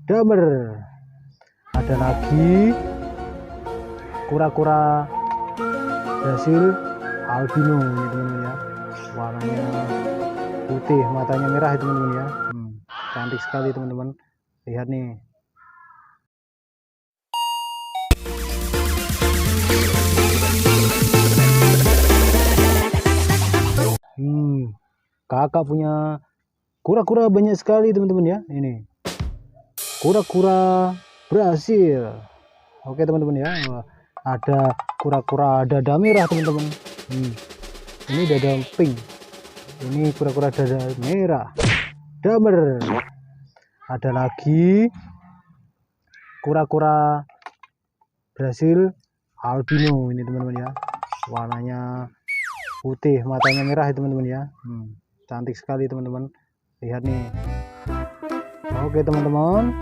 damer. Ada lagi kura-kura Brasil albino ini teman-teman ya, warnanya putih, matanya merah ya teman-teman ya. Cantik sekali teman-teman, lihat nih. Kakak punya kura-kura banyak sekali teman-teman ya. Ini kura-kura Brasil. Oke teman-teman ya, ada kura-kura dada merah teman-teman. Ini dada pink, ini kura-kura dada merah damer. Ada lagi kura-kura Brasil albino ini teman-teman ya, warnanya putih, matanya merah ya teman-teman ya. Cantik sekali teman-teman, lihat nih. Oke teman-teman,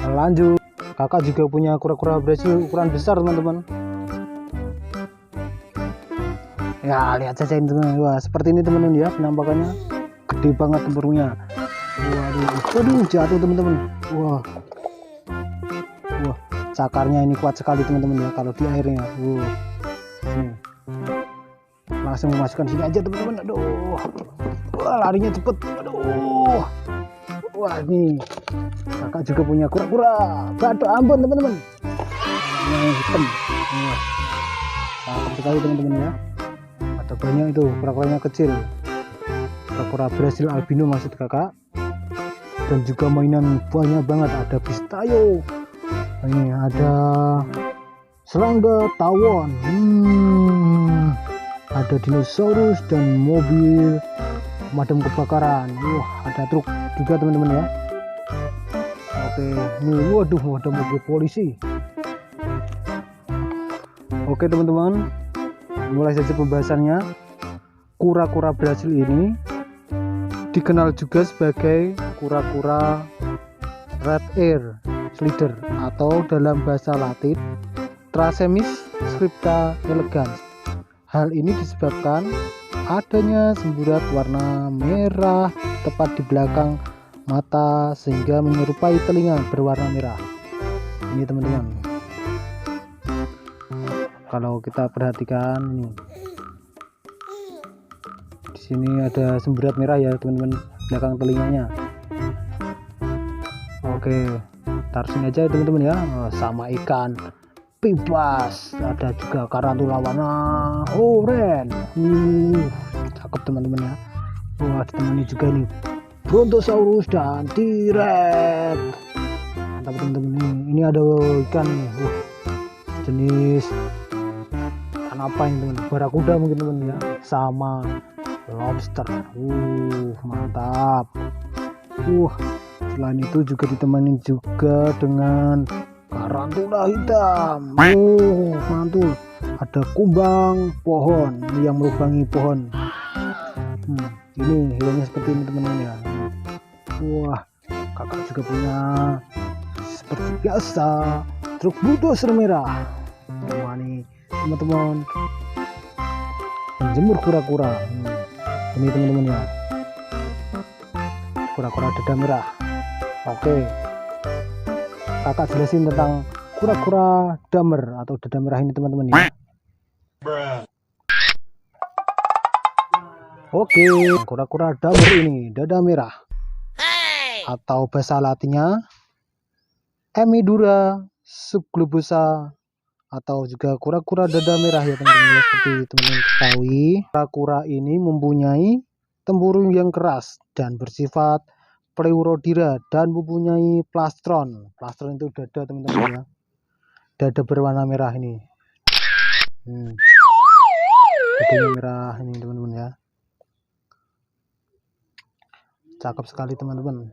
lanjut. Kakak juga punya kura-kura Brasil ukuran besar teman-teman. Ya lihat saja ini teman-teman. Wah, seperti ini teman-teman ya, penampakannya gede banget tempurungnya. Waduh, jatuh teman-teman. Wah, cakarnya ini kuat sekali teman-teman ya kalau di airnya. Nih. Langsung memasukkan sini aja teman-teman. Aduh, wah larinya cepet. Aduh, wah nih. Kakak juga punya kura-kura batu Ambon teman-teman. Yang hitam. Cakep sekali teman-teman ya. Ada banyak itu kura-kuranya kecil. Kura-kura Brasil albino maksud kakak. Dan juga mainan banyak banget. Ada pistayo. Ini ada serangga tawon. Ada dinosaurus dan mobil pemadam kebakaran. Ada truk juga teman-teman ya. Oke, ini waduh ada mobil polisi. Oke teman-teman, mulai saja pembahasannya. Kura-kura Brasil ini dikenal juga sebagai kura-kura red ear slider atau dalam bahasa Latin Trachemis scripta elegans. Hal ini disebabkan adanya semburat warna merah tepat di belakang mata sehingga menyerupai telinga berwarna merah. Ini teman-teman. Kalau kita perhatikan nih, di sini ada semburat merah ya teman-teman, belakang telinganya. Oke, taruh sini aja teman-teman ya. Sama ikan bebas, ada juga tarantula warna oranye. Cakep teman-teman ya. Wah, ditemani juga nih Brontosaurus dan T-Rex. Mantap teman-teman. Ini ada ikan nih. Jenis ikan apa ini teman? Barakuda mungkin teman ya. Sama lobster. Mantap. Selain itu juga ditemani juga dengan tarantula hitam. Mantul. Ada kumbang pohon yang melubangi pohon. Ini hilangnya seperti ini teman-teman ya. Wah, kakak juga punya seperti biasa truk bulldozer merah. Wah nih teman-teman, menjemur kura-kura. Ini teman-teman ya, kura-kura dada merah. Oke, kakak jelasin tentang kura-kura damer atau dada merah ini teman-teman ya. Oke, kura-kura damer ini dada merah atau bahasa latinnya Hemidura subglobosa atau juga kura-kura dada merah ya teman-teman ya. Seperti teman-teman ketahui, kura-kura ini mempunyai tempurung yang keras dan bersifat pleurodira dan mempunyai plastron. Plastron itu dada teman-teman ya, dada berwarna merah ini. Dadanya merah ini teman-teman ya. Cakep sekali teman-teman.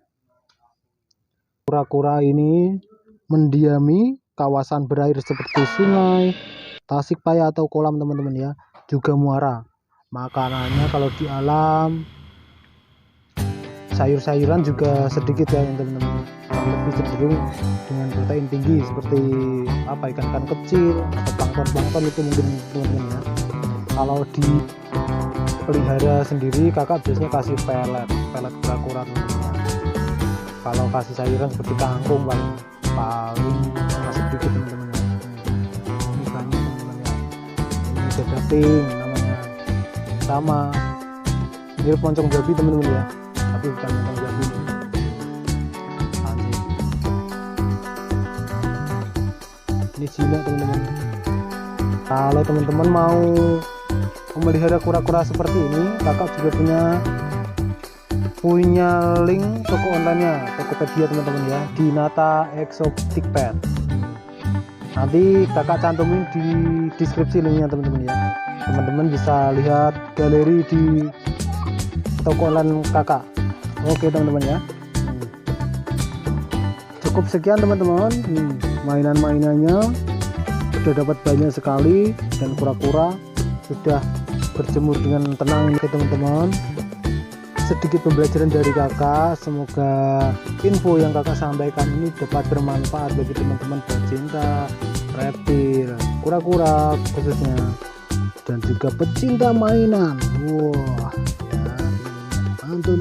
Kura-kura ini mendiami kawasan berair seperti sungai, Tasikmalaya atau kolam teman-teman ya, juga muara. Makanannya kalau di alam sayur-sayuran juga sedikit ya teman-teman, lebih cenderung dengan protein tinggi seperti apa, ikan-ikan kecil atau plankton itu mungkin teman-teman ya. Kalau di pelihara sendiri kakak biasanya kasih pelet kura-kura teman-teman. Kalau kasih sayuran seperti kangkung paling masih sedikit teman-teman ya. Ini banyak teman-teman ya. Ini dating namanya, sama mirip moncong babi teman-teman ya, tapi bukan moncong babi. Ini jinak teman-teman. Kalau teman-teman mau memelihara kura-kura seperti ini, kakak juga punya link toko online-nya, Tokopedia teman-teman ya, di Nata Exotic Pet. Nanti kakak cantumin di deskripsi linknya teman-teman ya. Teman-teman bisa lihat galeri di toko online kakak. Oke teman-teman ya. Cukup sekian teman-teman. Mainan-mainannya sudah dapat banyak sekali, dan kura-kura sudah berjemur dengan tenang ya teman-teman. Sedikit pembelajaran dari kakak, semoga info yang kakak sampaikan ini dapat bermanfaat bagi teman-teman pecinta reptil, kura-kura khususnya, dan juga pecinta mainan. Wah ya, mantul.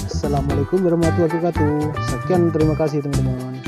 Assalamualaikum warahmatullahi wabarakatuh. Sekian, terima kasih teman-teman.